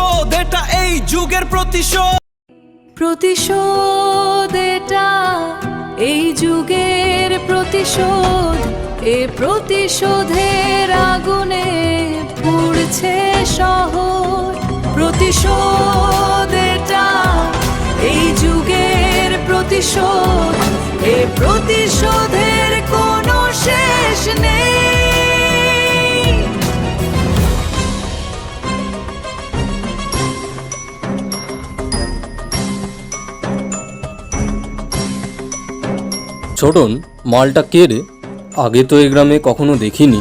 প্রতিশোধ, এটা এই যুগের প্রতিশোধ। প্রতিশোধ এটা এই যুগের প্রতিশোধ, এ প্রতিশোধের আগুনে পুড়ছে শহর। প্রতিশোধ এটা এই যুগের প্রতিশোধ, এ প্রতিশোধের কোনো শেষ নেই। ছোটন, মালটা কে রে? আগে তো এই গ্রামে কখনো দেখিনি,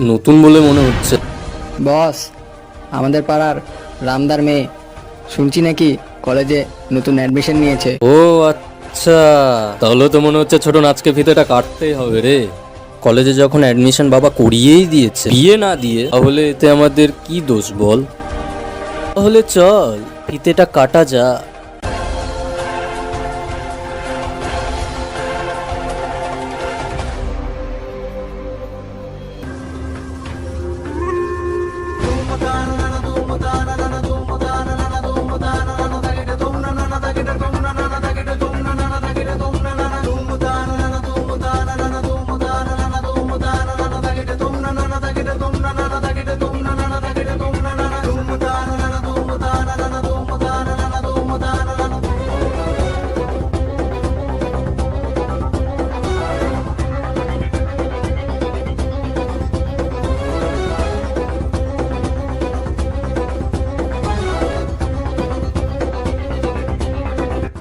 নতুন বলে মনে হচ্ছে। বস, আমাদের পাড়ার রামদার মেয়ে, শুনছি নাকি কলেজে নতুন অ্যাডমিশন নিয়েছে। ও আচ্ছা, তাহলে তো মনে হচ্ছে ছোটন আজকে ফিতেটা কাটতেই হবে রে। কলেজে যখন অ্যাডমিশন বাবা করিয়েই দিয়েছে, বিয়ে না দিয়ে, তাহলে এতে আমাদের কি দোষ বল? তাহলে চল ফিতেটা কাটা যা।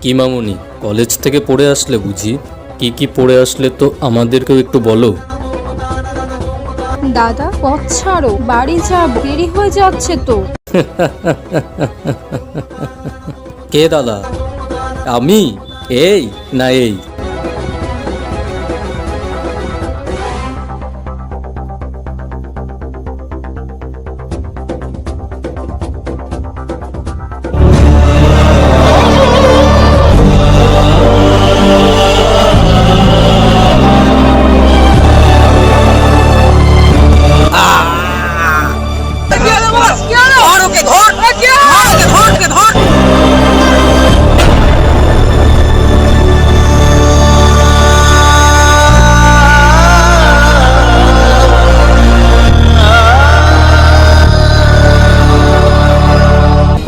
কি মামুনি, কলেজ থেকে পড়ে আসলে বুঝি? কি কি পড়ে আসলে তো আমাদেরকেও একটু বলো। দাদা পথ ছাড়ো, বাড়ি যাব, দেরি হয়ে যাচ্ছে তো। কে দাদা? আমি? এই না এই?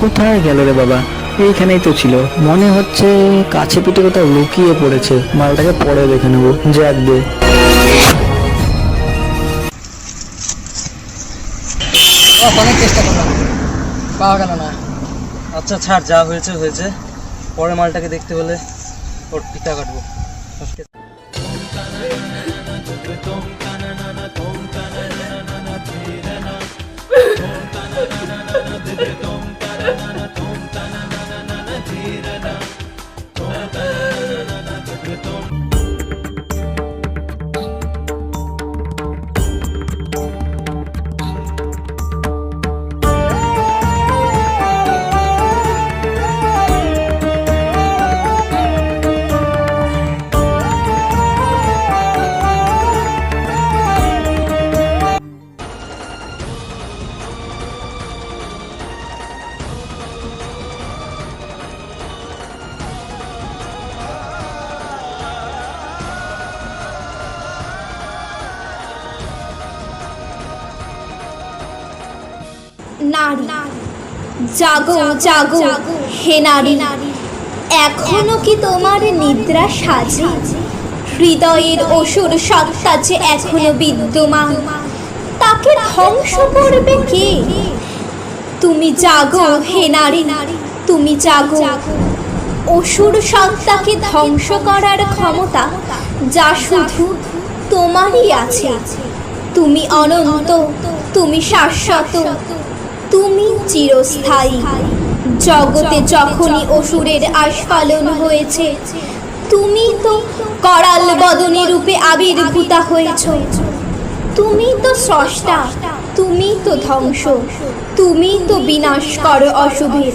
কোথায় গেল রে বাবা? এইখানেই তো ছিল, মনে হচ্ছে কাছে পিঠে কোথাও লুকিয়ে পড়েছে। মালটাকে পরে দেখে নেবো। যাক দে। অনেক চেষ্টা করলাম, পাওয়া গেল না। আচ্ছা ছাড়, যা হয়েছে হয়েছে, পরে মালটাকে দেখতে হলে ওর পিতা কাটবো। নারী, জাগো জাগো হে নারী, এখনো কি তোমার নিদ্রা সাজে? হৃদয়ের অসুর সত্তা যে এখনো বিদ্যমান, তাকে ধ্বংস করবে কে? তুমি জাগো হে নারী, তুমি জাগো। অসুর সত্তাকে ধ্বংস করার ক্ষমতা যা শুধু তোমারই আছে। তুমি অনন্ত, তুমি শাশ্বত, তুমি চিরস্থায়ী। জগতে যখনই অসুরের আস্ফালন হয়েছে, তুমি তো করাল বদনী রূপে আবির্ভূতা হয়েছ। তুমি তো স্রষ্টা, তুমি তো ধ্বংস, তুমি তো বিনাশ করো অশুভের।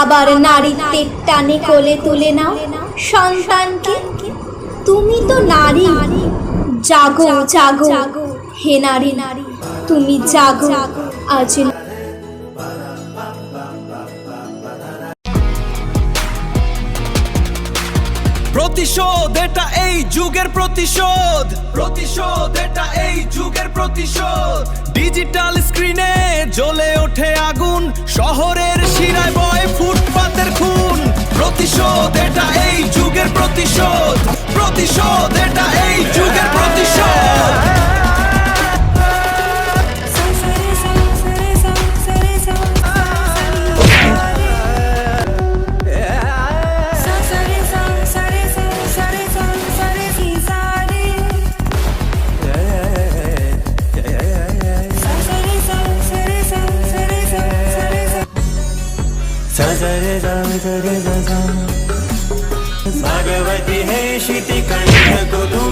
আবার নারীত্বের টানে কোলে তুলে নাও সন্তানকে। তুমি তো নারী, জাগো জাগো হে নারী, তুমি জাগো আজ। প্রতিশোধ এটা এই যুগের প্রতিশোধ প্রতিশোধ এটা এই যুগের প্রতিশোধ ডিজিটাল স্ক্রিনে জ্বলে ওঠে আগুন শহরের শিরায় বয় ফুটপাতের খুন প্রতিশোধ এটা এই যুগের প্রতিশোধ প্রতিশোধ এটা এই যুগের প্রতিশোধ भगवती है शिति कंठ को